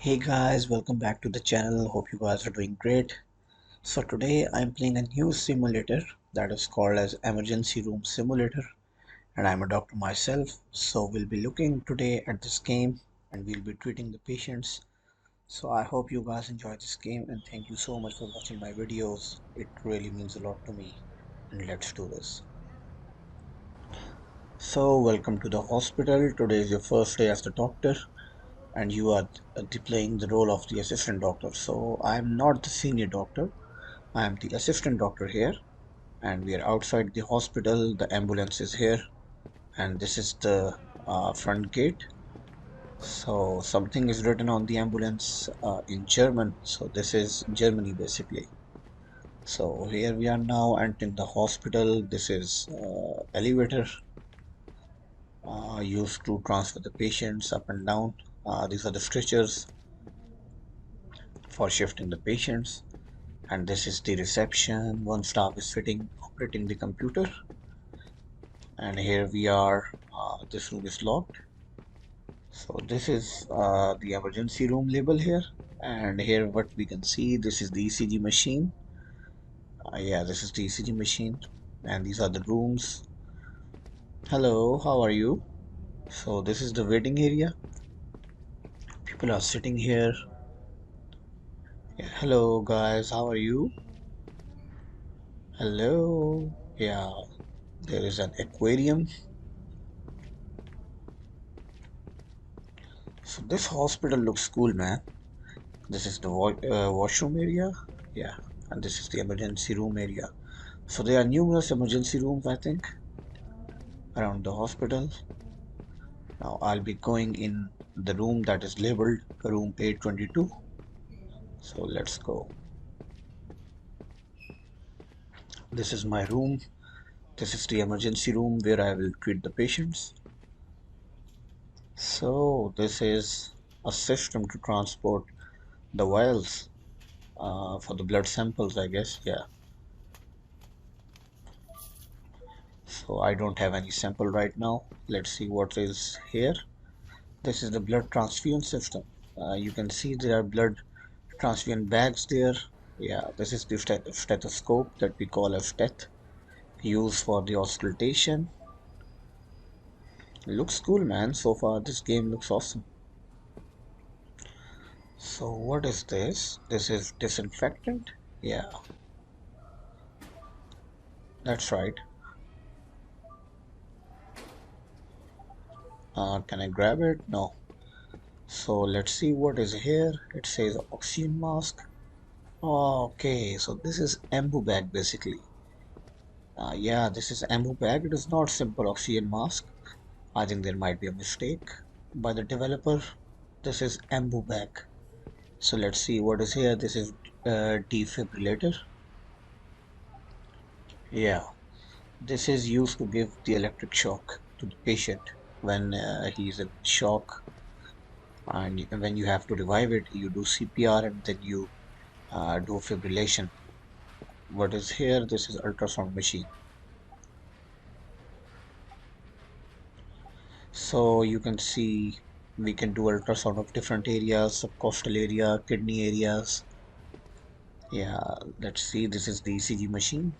Hey guys, welcome back to the channel. Hope you guys are doing great. So today I'm playing a new simulator that is called as Emergency Room Simulator, and I'm a doctor myself. So we'll be looking today at this game and we'll be treating the patients. So I hope you guys enjoy this game and thank you so much for watching my videos. It really means a lot to me. And let's do this. So welcome to the hospital. Today is your first day as the doctor, and you are playing the role of the assistant doctor. So I'm not the senior doctor, I am the assistant doctor here, and we are outside the hospital. The ambulance is here, and this is the front gate. So something is written on the ambulance in German. So this is Germany basically. So here we are now entering the hospital. This is elevator used to transfer the patients up and down. These are the stretchers for shifting the patients. And this is the reception. One staff is sitting operating the computer, and here we are. This room is locked, so this is the emergency room label here. And here what we can see, this is the ECG machine. Yeah, this is the ECG machine, and these are the rooms. Hello, how are you? So this is the waiting area. People are sitting here. Yeah, hello guys, how are you? Hello. Yeah, there is an aquarium. So this hospital looks cool, man. This is the washroom area. Yeah, and this is the emergency room area. So there are numerous emergency rooms, I think, around the hospital. Now I'll be going in the room that is labeled room 822. So let's go. This is my room. This is the emergency room where I will treat the patients. So this is a system to transport the vials for the blood samples, I guess. Yeah. So I don't have any sample right now. Let's see what is here. This is the blood transfusion system. You can see there are blood transfusion bags there. Yeah, this is the stethoscope that we call a stet, used for the auscultation. Looks cool, man. So far this game looks awesome. So what is this? This is disinfectant. Yeah, that's right. Can I grab it? No. So let's see what is here. It says oxygen mask. Okay, so this is ambu bag basically. Yeah, this is ambu bag. It is not simple oxygen mask. I think there might be a mistake by the developer. This is ambu bag. So let's see what is here. This is defibrillator. Yeah, this is used to give the electric shock to the patient when he is in shock, and when you have to revive it, you do CPR and then you do fibrillation. What is here? This is ultrasound machine. So you can see we can do ultrasound of different areas, subcostal area, kidney areas. Yeah, let's see, this is the ECG machine.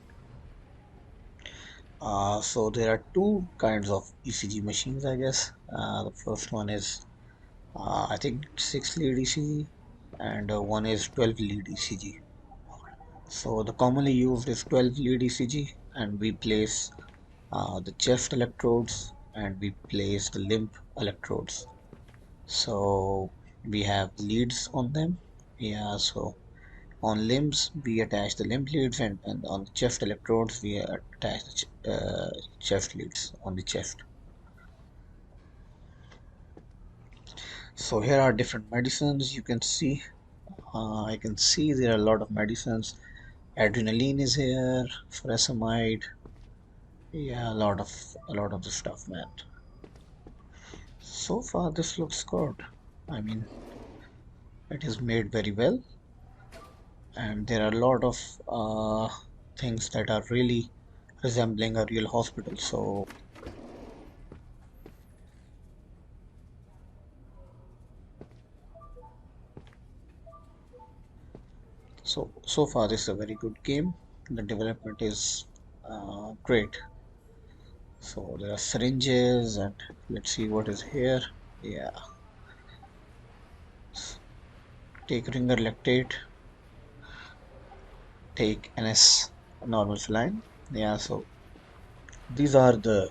So there are two kinds of ECG machines, I guess. The first one is I think 6 lead ECG, and one is 12 lead ECG. So the commonly used is 12 lead ECG, and we place the chest electrodes and we place the limb electrodes. So we have leads on them. Yeah, so on limbs we attach the limb leads, and on the chest electrodes we attach the chest leads on the chest. So here are different medicines. You can see I can see there are a lot of medicines. Adrenaline is here, furosemide. Yeah, a lot of the stuff, man. So far this looks good. I mean, it is made very well, and there are a lot of things that are really resembling a real hospital. So So far this is a very good game. The development is great. So there are syringes, and let's see what is here. Yeah, take ringer lactate, take NS normal saline. Yeah, so these are the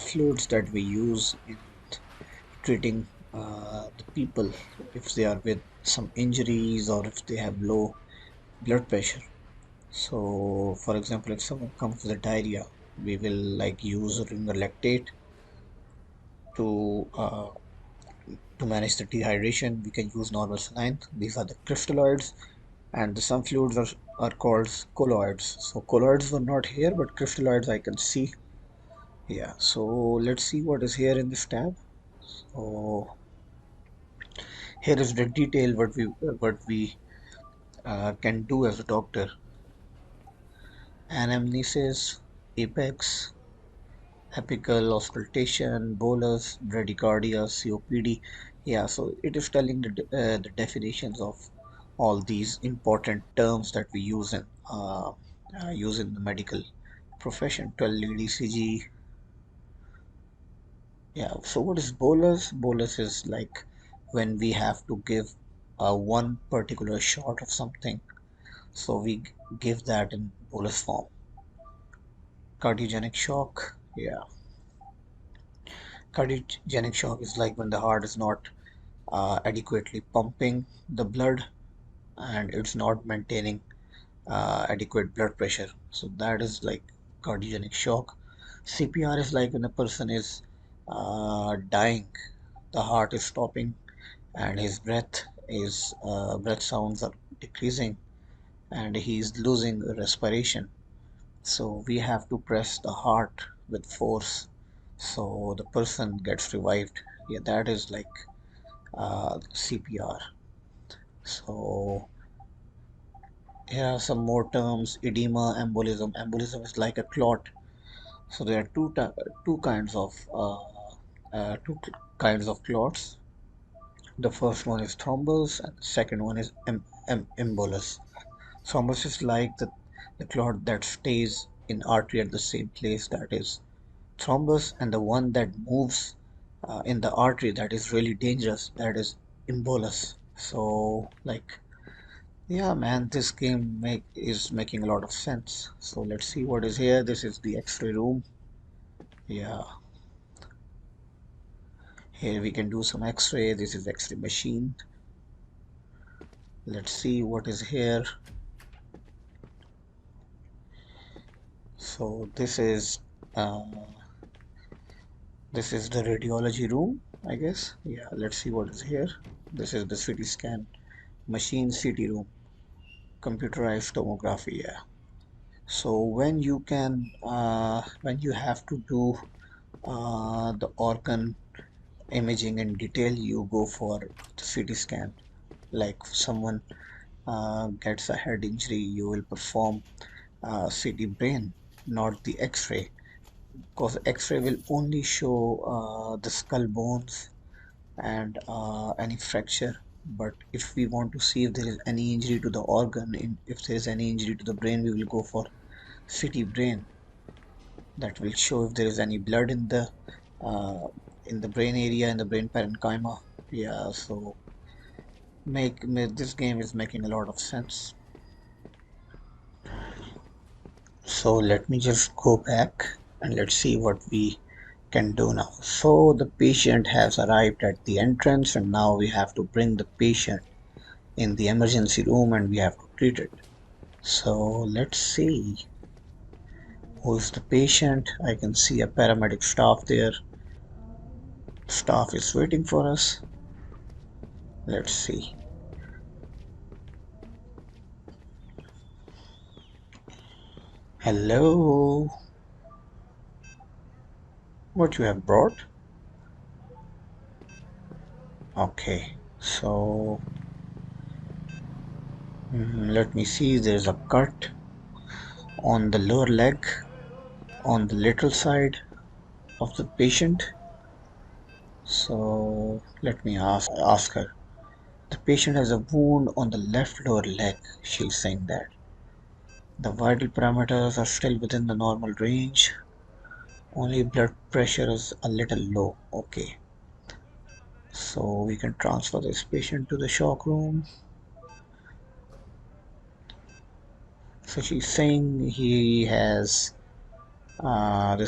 fluids that we use in treating the people if they are with some injuries or if they have low blood pressure. So, for example, if someone comes with a diarrhea, we will like use ringer lactate to manage the dehydration. We can use normal saline. These are the crystalloids, and some fluids are called colloids. So colloids were not here, but crystalloids I can see. Yeah. So let's see what is here in this tab. So here is the detail what we can do as a doctor. Anamnesis, apex, apical, auscultation, bolus, bradycardia, COPD. Yeah, so it is telling the definitions of all these important terms that we use in the medical profession. 12 lead ECG. Yeah, so what is bolus? Bolus is like when we have to give one particular shot of something. So we give that in bolus form. Cardiogenic shock. Yeah, cardiogenic shock is like when the heart is not adequately pumping the blood and it's not maintaining adequate blood pressure. So that is like cardiogenic shock. CPR is like when a person is dying, the heart is stopping and his breath sounds are decreasing and he is losing respiration. So we have to press the heart with force so the person gets revived. Yeah, that is like CPR. So here are some more terms: edema, embolism. Embolism is like a clot. So there are two kinds of kinds of clots. The first one is thrombus, and the second one is embolus. Thrombus is like the clot that stays in artery at the same place, that is thrombus, and the one that moves in the artery that is really dangerous, that is embolus. So like, yeah, man, this game is making a lot of sense. So let's see what is here. This is the X-ray room. Yeah, here we can do some X-ray. This is X-ray machine. Let's see what is here. So uh, this is the radiology room, I guess. Yeah, let's see what is here. This is the CT scan machine, CT room, computerized tomography. Yeah. So when you have to do the organ imaging in detail, you go for the CT scan. Like someone gets a head injury, you will perform CT brain, not the X-ray, because X-ray will only show the skull bones and any fracture. But if we want to see if there is any injury to the organ, if there is any injury to the brain, we will go for CT brain. That will show if there is any blood uh, in the brain area, in the brain parenchyma. Yeah, so this game is making a lot of sense. So let me just go back and let's see what we can do now. So the patient has arrived at the entrance and now we have to bring the patient in the emergency room and we have to treat it. So let's see who is the patient. I can see a paramedic staff there. Staff is waiting for us. Let's see. Hello, what you have brought? Okay, so let me see. There's a cut on the lower leg on the lateral side of the patient. So let me ask her. The patient has a wound on the left lower leg. She's saying that. The vital parameters are still within the normal range. Only blood pressure is a little low. Okay. So we can transfer this patient to the shock room. So she's saying this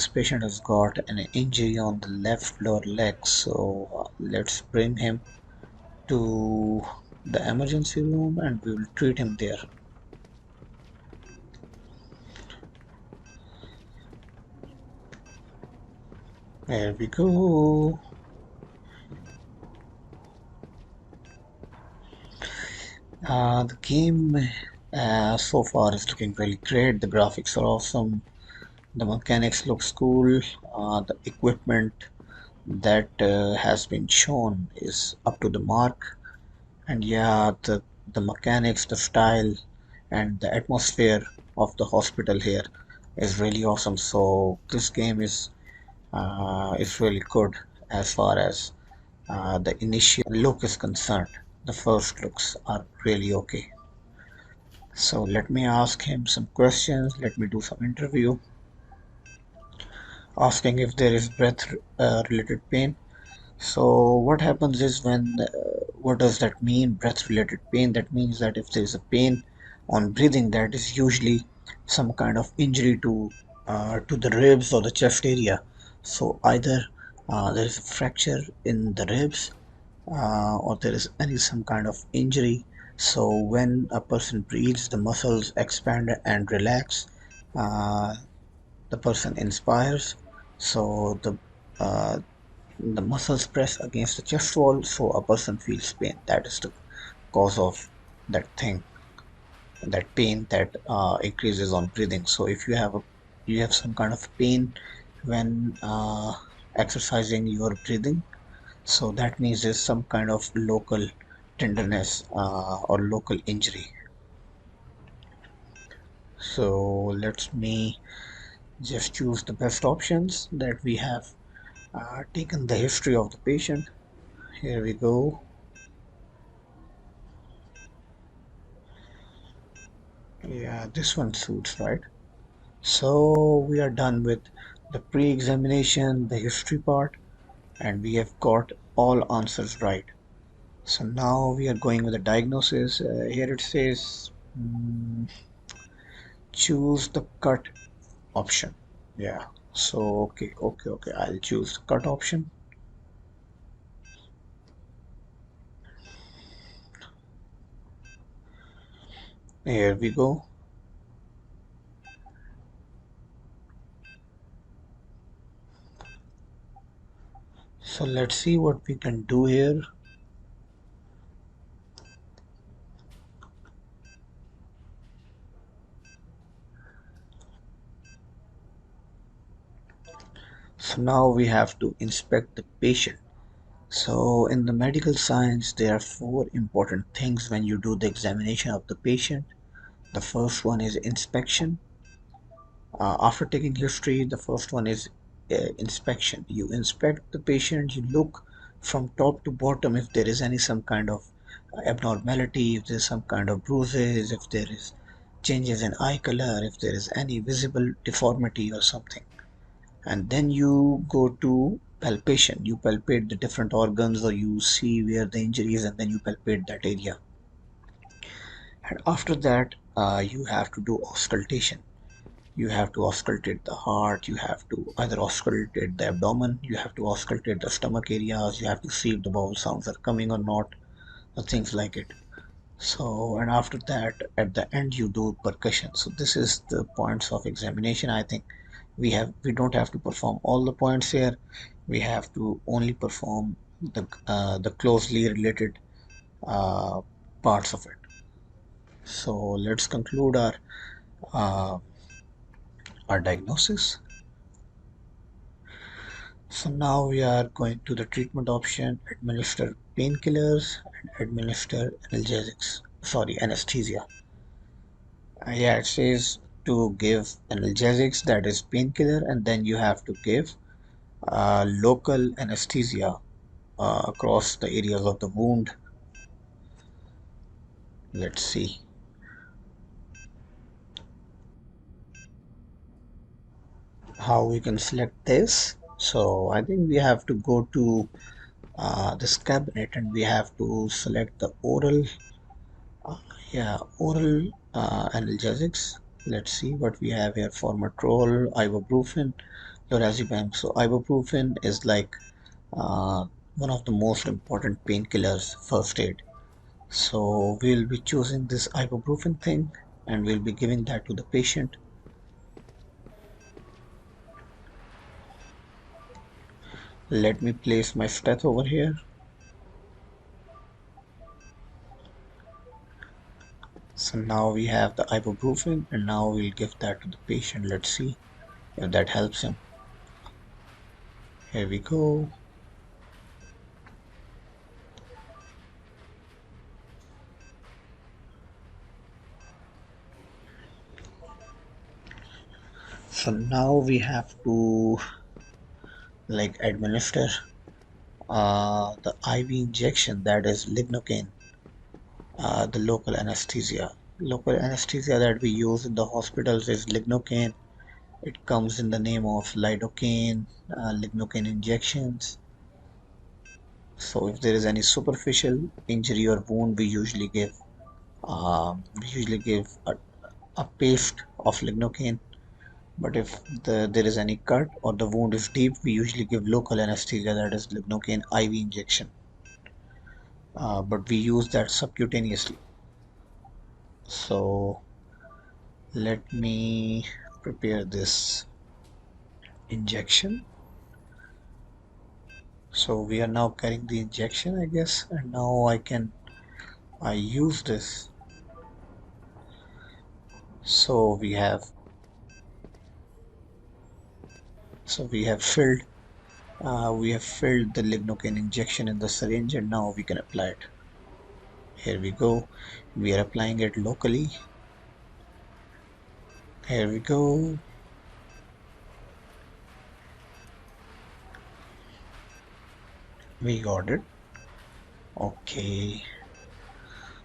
patient has got an injury on the left lower leg. So let's bring him to the emergency room and we will treat him there. There we go. The game so far is looking really great. The graphics are awesome. The mechanics looks cool. The equipment that has been shown is up to the mark. And yeah, the mechanics, the style, and the atmosphere of the hospital here is really awesome. So this game is really good as far as the initial look is concerned. The first looks are really okay. So let me ask him some questions. Let me do some interview, asking if there is breath related pain. So what happens is what does that mean, breath related pain? That means that if there is a pain on breathing, that is usually some kind of injury to the ribs or the chest area. So either there is a fracture in the ribs or there is some kind of injury. So when a person breathes, the muscles expand and relax. Uh, the person inspires, so uh, the muscles press against the chest wall, so a person feels pain. That is the cause of that thing, that pain that increases on breathing. So if you have some kind of pain when exercising your breathing, so that means there's some kind of local tenderness or local injury. So let me just choose the best options that we have taken the history of the patient. Here we go. Yeah, this one suits, right? So we are done with the pre-examination, the history part, and we have got all answers right. So now we are going with the diagnosis. Here it says choose the cut option. Yeah. So okay. I'll choose the cut option. Here we go. So let's see what we can do here. So now we have to inspect the patient. So in the medical science, there are four important things when you do the examination of the patient. The first one is inspection. After taking history, the first one is inspection. You inspect the patient, you look from top to bottom if there is any some kind of abnormality, if there is some kind of bruises, if there is changes in eye color, if there is any visible deformity or something. And then you go to palpation. You palpate the different organs or you see where the injury is and then you palpate that area. And after that, you have to do auscultation. You have to auscultate the heart, you have to either auscultate the abdomen, you have to auscultate the stomach areas, you have to see if the bowel sounds are coming or not, or things like it. So, and after that, at the end, you do percussion. So this is the points of examination. I think we don't have to perform all the points here. We have to only perform the closely related uh, parts of it. So let's conclude uh, our diagnosis. So now we are going to the treatment option, administer painkillers and administer analgesics. Sorry, anesthesia. Yeah, it says to give analgesics, that is painkiller, and then you have to give local anesthesia across the areas of the wound. Let's see how we can select this. So I think we have to go to this cabinet and we have to select the oral, uh, yeah, oral analgesics. Let's see what we have here: formoterol, ibuprofen, lorazepam. So ibuprofen is like uh, one of the most important painkillers, first aid. So we'll be choosing this ibuprofen thing and we'll be giving that to the patient. Let me place my steth over here. So now we have the ibuprofen and now we'll give that to the patient. Let's see if that helps him. Here we go. So now we have to like administer the IV injection, that is lignocaine, the local anesthesia. Local anesthesia that we use in the hospitals is lignocaine. It comes in the name of lidocaine, lignocaine injections. So if there is any superficial injury or wound, we usually give a paste of lignocaine. But if there is any cut or the wound is deep, we usually give local anesthesia, that is lignocaine IV injection. But we use that subcutaneously. So let me prepare this injection. So we are now carrying the injection, I guess, and now I use this. So we have filled the lignocaine injection in the syringe and now we can apply it. Here we go. We are applying it locally. Here we go. We got it. Okay.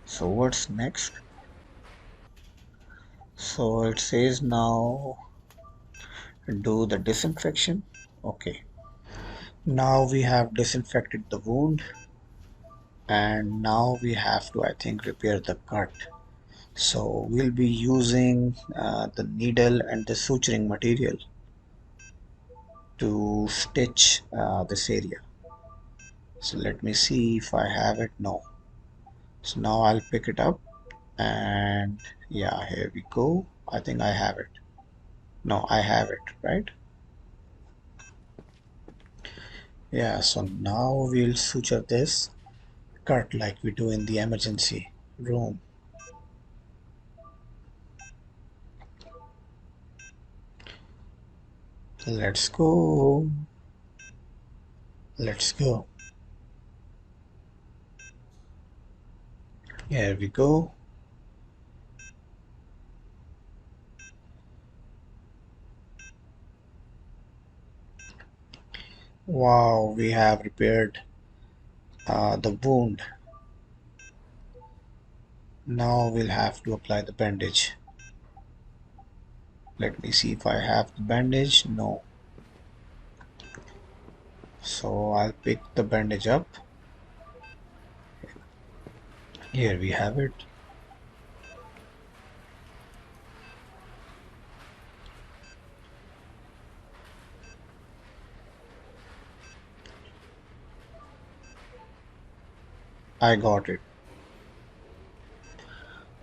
So what's next? So it says now do the disinfection. Okay. Now we have disinfected the wound and now we have to, I think, repair the cut. So we'll be using the needle and the suturing material to stitch this area. So let me see if I have it. No. So now I'll pick it up and yeah, here we go. I think I have it. No, I have it, right? Yeah, so now we'll suture this cut like we do in the emergency room. Let's go. Let's go. Here we go. Wow, we have repaired the wound. Now we'll have to apply the bandage. Let me see if I have the bandage. No. So I'll pick the bandage up. Here we have it. I got it.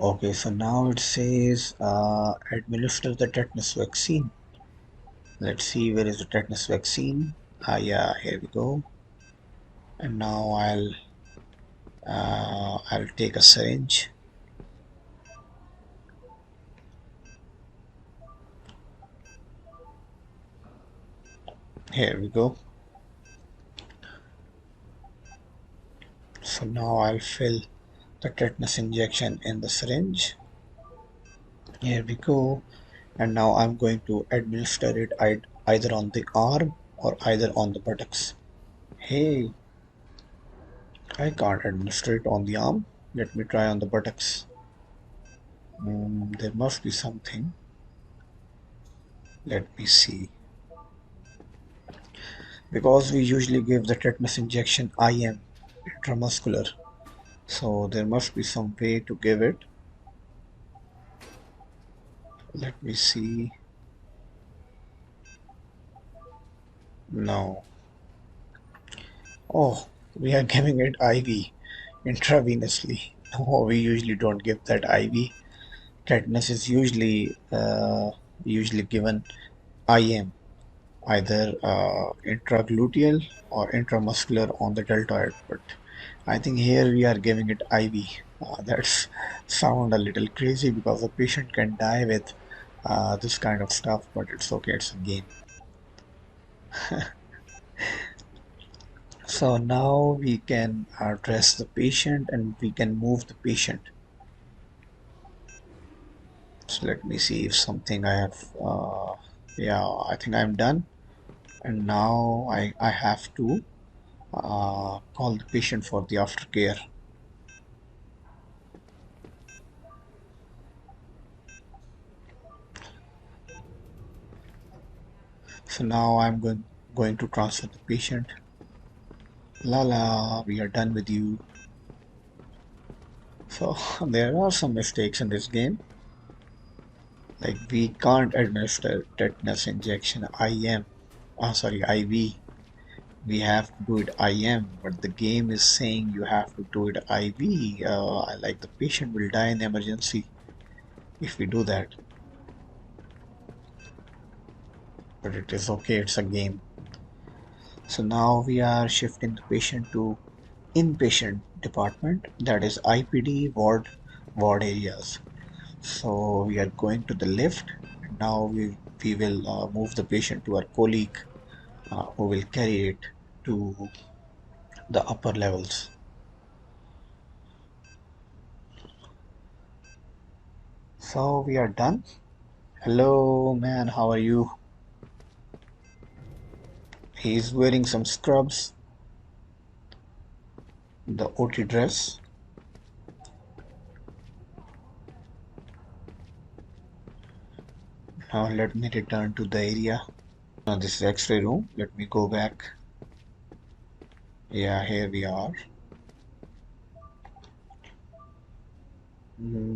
Okay, so now it says administer the tetanus vaccine. Let's see, where is the tetanus vaccine? Yeah, here we go. And now I'll take a syringe. Here we go. So now I'll fill the tetanus injection in the syringe. Here we go. And now I'm going to administer it either on the arm or either on the buttocks. Hey, I can't administer it on the arm. Let me try on the buttocks. There must be something. Let me see. Because we usually give the tetanus injection IM, intramuscular. So there must be some way to give it. Let me see. No. Oh, we are giving it IV intravenously. No, we usually don't give that IV. Tetanus is usually given IM, either intragluteal or intramuscular on the deltoid. But I think here we are giving it IV. That's sound a little crazy because the patient can die with this kind of stuff, but it's okay. It's a game. So now we can dress the patient and we can move the patient. So let me see if something I have. Yeah, I think I'm done. And now I have to call the patient for the aftercare. So now I'm going to transfer the patient. Lala, we are done with you. So there are some mistakes in this game. Like we can't administer tetanus injection IM. Sorry, IV. We have to do it IM, but the game is saying you have to do it IV. Like the patient will die in emergency if we do that. But it is okay, it's a game. So now we are shifting the patient to inpatient department, that is IPD ward areas. So we are going to the lift. Now we will move the patient to our colleague who will carry it to the upper levels. So we are done. Hello man, how are you? He's wearing some scrubs, the OT dress. Now let me return to the area. Now this is X-ray room. Let me go back. Yeah, here we are.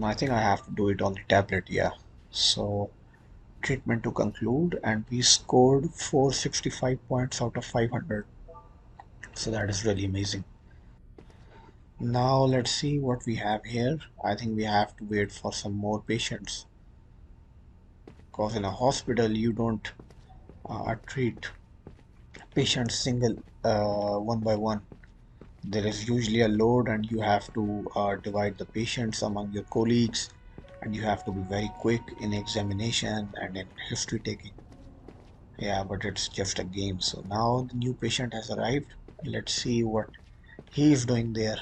I think I have to do it on the tablet, yeah. So treatment to conclude, and we scored 465 points out of 500. So that is really amazing. Now let's see what we have here. I think we have to wait for some more patients because in a hospital you don't treat patients single one by one. There is usually a load and you have to divide the patients among your colleagues, and you have to be very quick in examination and in history taking. Yeah, but it's just a game. So now the new patient has arrived. Let's see what he is doing there.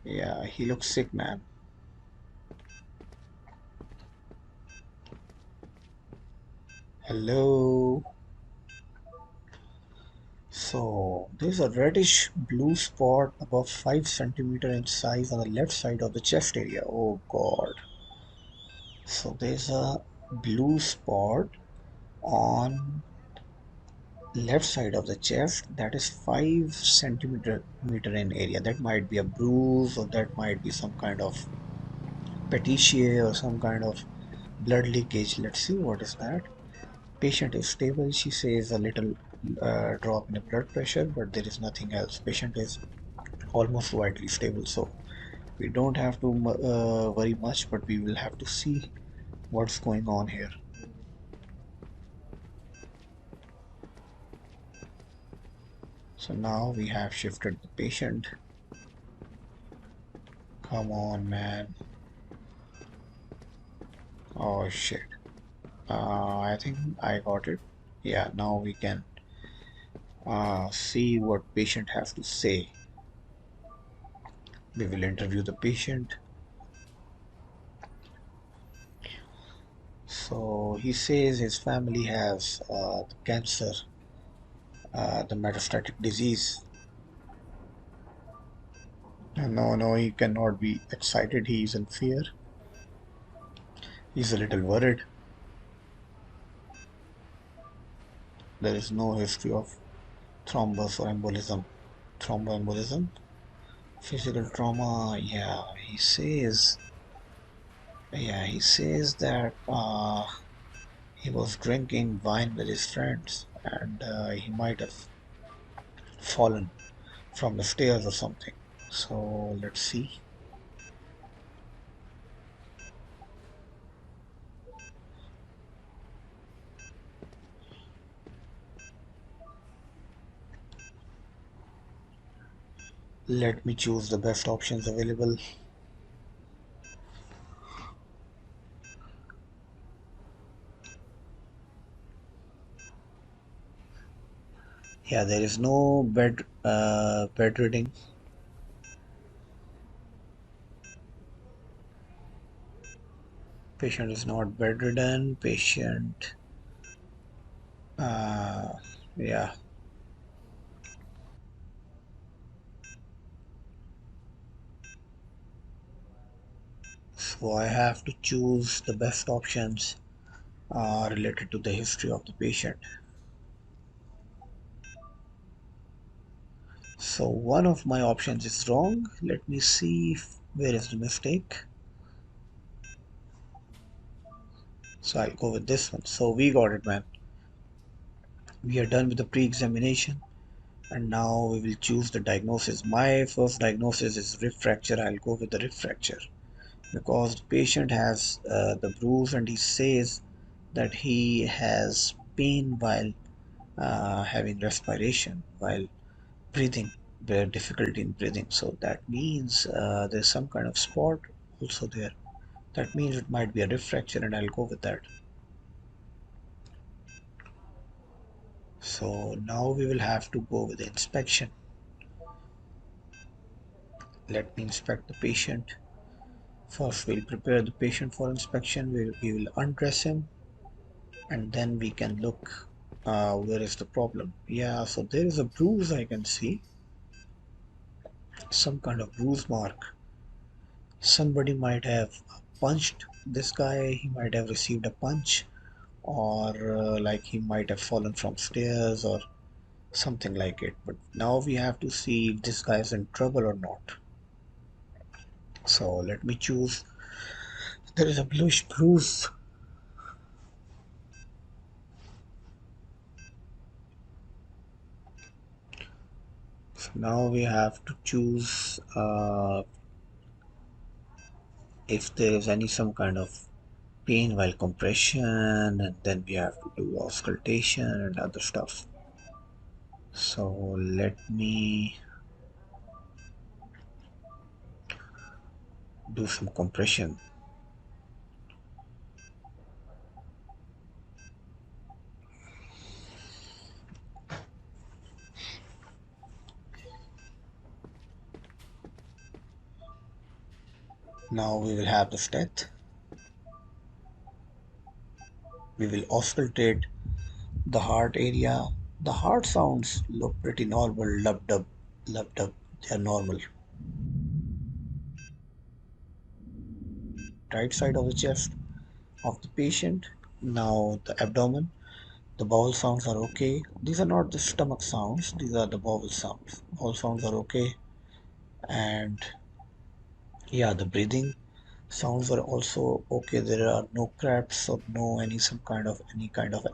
Yeah, he looks sick, man. Hello. So there's a reddish blue spot above 5 centimeter in size on the left side of the chest area. Oh God. So there's a blue spot on left side of the chest that is 5 centimeter in area. That might be a bruise, or that might be some kind of petechiae or some kind of blood leakage. Let's see what is that. Patient is stable. She says a little drop in the blood pressure, but there is nothing else. Patient is almost widely stable, so we don't have to worry much, but we will have to see what's going on here. So now we have shifted the patient. Come on, man. Oh shit. I think I got it. Yeah, now we can see what patient has to say. We will interview the patient. So he says his family has the cancer, the metastatic disease. No, no, he cannot be excited. He is in fear. He's a little worried. There is no history of thrombus or embolism. Thromboembolism, physical trauma. Yeah, he says that he was drinking wine with his friends and he might have fallen from the stairs or something. So let's see. Let me choose the best options available. Yeah, there is no bedridden. Patient is not bedridden. Patient, uh, yeah. So I have to choose the best options related to the history of the patient. So one of my options is wrong. Let me see where is the mistake. So I'll go with this one. So we got it, man. We are done with the pre-examination and now we will choose the diagnosis. My first diagnosis is rib fracture. I'll go with the rib fracture because the patient has the bruise and he says that he has pain while having respiration, while breathing, where difficulty in breathing. So that means there's some kind of spot also there. That means it might be a rib fracture, and I'll go with that. So now we will have to go with the inspection. Let me inspect the patient. First, we'll prepare the patient for inspection. We will undress him, and then we can look where is the problem. Yeah, so there is a bruise I can see, some kind of bruise mark. Somebody might have punched this guy. He might have received a punch, or like he might have fallen from stairs or something like it. But now we have to see if this guy is in trouble or not. So let me choose. There is a bluish bruise. So now we have to choose if there is any some kind of pain while compression, and then we have to do auscultation and other stuff. So let me do some compression. Now we will have the stat. We will auscultate the heart area. The heart sounds look pretty normal. Lub dub, lub dub. They are normal. Right side of the chest of the patient. Now the abdomen. The bowel sounds are okay. These are not the stomach sounds. These are the bowel sounds. Bowel sounds are okay. And yeah, the breathing sounds are also okay. There are no cracks or no any kind of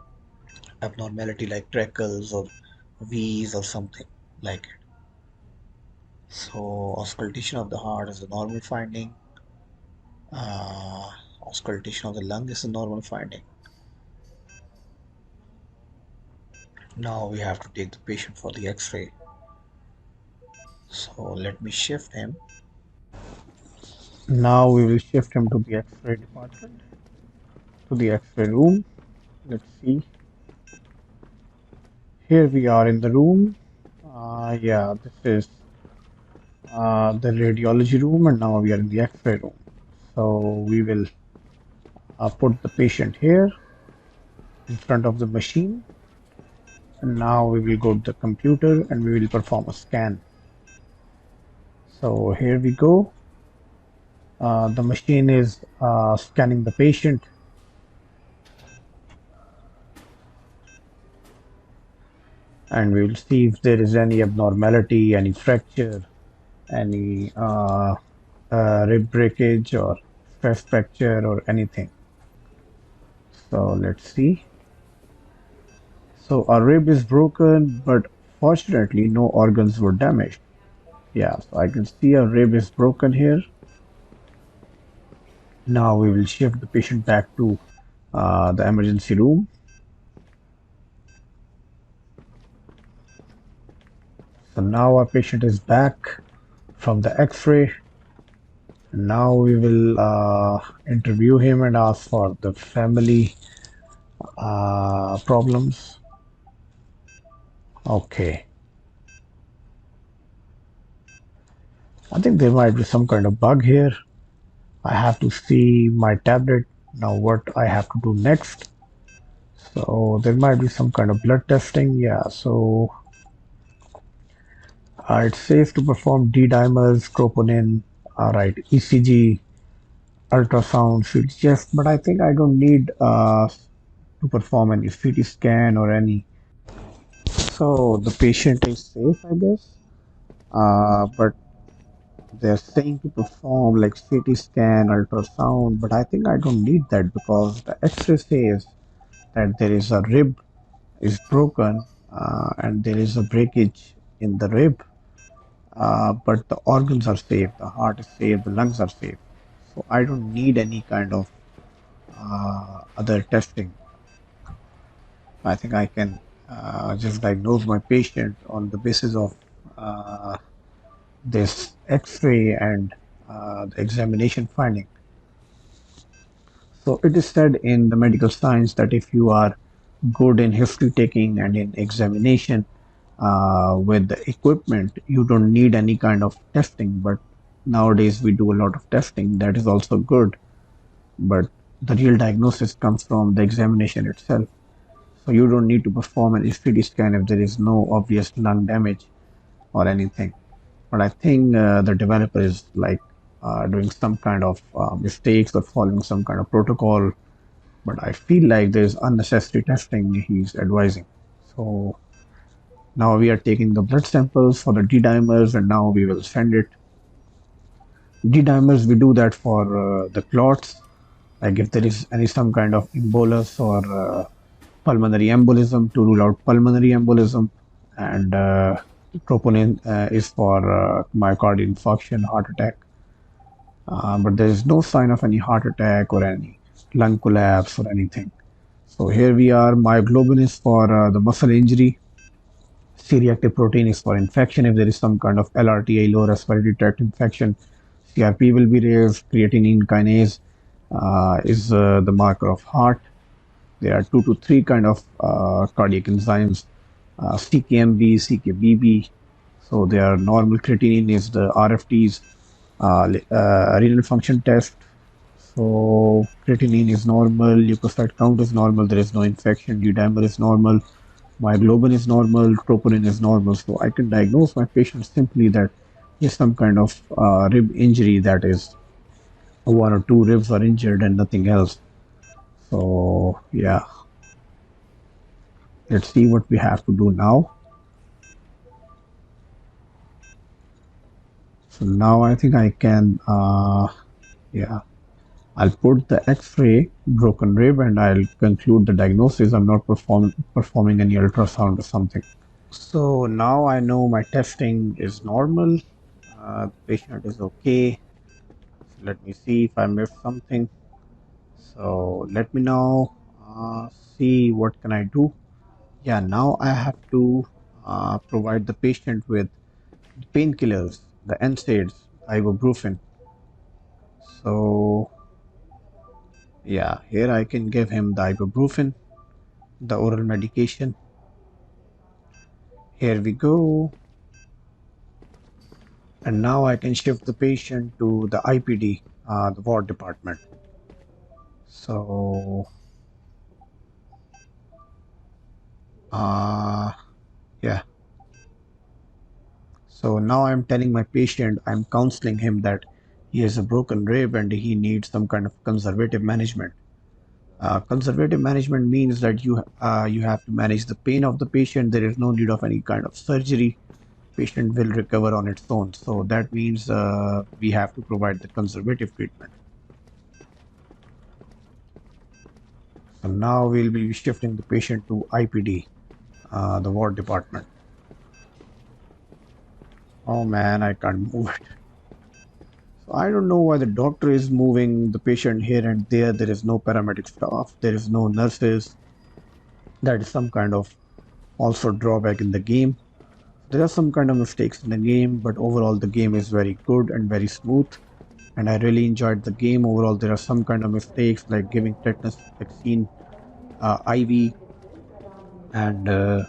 abnormality like trickles or V's or something like it. So auscultation of the heart is a normal finding. Uh, Auscultation of the lung is a normal finding. Now we have to take the patient for the X-ray. So let me shift him. Now we will shift him to the X-ray department, to the X-ray room. Let's see. Here we are in the room. Yeah, this is the radiology room, and now we are in the X-ray room. So we will put the patient here in front of the machine, and now we will go to the computer and we will perform a scan. So here we go. The machine is scanning the patient, and we will see if there is any abnormality, any fracture, any rib breakage or stress fracture or anything. So let's see. So a rib is broken, but fortunately no organs were damaged. Yeah, so I can see a rib is broken here. Now we will shift the patient back to the emergency room. So now our patient is back from the X-ray. Now we will interview him and ask for the family problems. Okay, I think there might be some kind of bug here. I have to see my tablet now what I have to do next. So there might be some kind of blood testing. Yeah, so it's safe to perform D-dimers, troponin, right, ECG, ultrasound, CT chest, but I think I don't need to perform any CT scan or any. So the patient is safe, I guess. But they're saying to perform like CT scan, ultrasound, but I think I don't need that because the X-ray says that there is a rib is broken and there is a breakage in the rib, but the organs are safe, the heart is safe, the lungs are safe. So I don't need any kind of other testing. I think I can just diagnose my patient on the basis of uh, this X-ray and the examination finding. So it is said in the medical science that if you are good in history taking and in examination with the equipment, you don't need any kind of testing. But nowadays we do a lot of testing. That is also good. But the real diagnosis comes from the examination itself. So you don't need to perform an CT scan if there is no obvious lung damage or anything. But I think the developer is like doing some kind of mistakes or following some kind of protocol, but I feel like there's unnecessary testing he's advising. So now we are taking the blood samples for the D-dimers and now we will send it. D-dimers, we do that for the clots, like if there is any some kind of embolus or pulmonary embolism to rule out pulmonary embolism. And troponin is for myocardial infarction, heart attack. But there is no sign of any heart attack or any lung collapse or anything. So here we are. Myoglobin is for the muscle injury. C-reactive protein is for infection. If there is some kind of LRTA, lower respiratory tract infection, CRP will be raised. Creatinine kinase is the marker of heart. There are two to three kind of cardiac enzymes, CKMB, CKBB. So they are normal. Creatinine is the RFTs, renal function test. So creatinine is normal, leukocyte count is normal, there is no infection, D-dimer is normal, myoglobin is normal, troponin is normal. So I can diagnose my patient simply that he has some kind of rib injury, that is one or two ribs are injured and nothing else. So yeah, let's see what we have to do now. So now I think I can, yeah, I'll put the X-ray broken rib and I'll conclude the diagnosis. I'm not performing any ultrasound or something. So now I know my testing is normal. The patient is okay. So let me see if I missed something. So let me now see what can I do. Yeah, now I have to provide the patient with painkillers, the NSAIDs, ibuprofen. So yeah, here I can give him the ibuprofen, the oral medication. Here we go. And now I can shift the patient to the IPD, the ward department. So, uh, yeah. So now I'm telling my patient, I'm counseling him that He has a broken rib and he needs some kind of conservative management. Conservative management means that you have to manage the pain of the patient. There is no need of any kind of surgery. Patient will recover on its own. So that means we have to provide the conservative treatment. So now we'll be shifting the patient to IPD, the ward department. Oh man, I can't move it. So I don't know why the doctor is moving the patient here and there. There is no paramedic staff. There is no nurses. That is some kind of also drawback in the game. There are some kind of mistakes in the game, but overall the game is very good and very smooth. And I really enjoyed the game. Overall, there are some kind of mistakes like giving tetanus vaccine IV and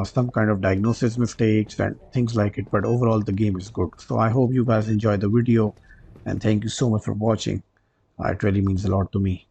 some kind of diagnosis mistakes and things like it. But overall, the game is good. So I hope you guys enjoy the video and thank you so much for watching. It really means a lot to me.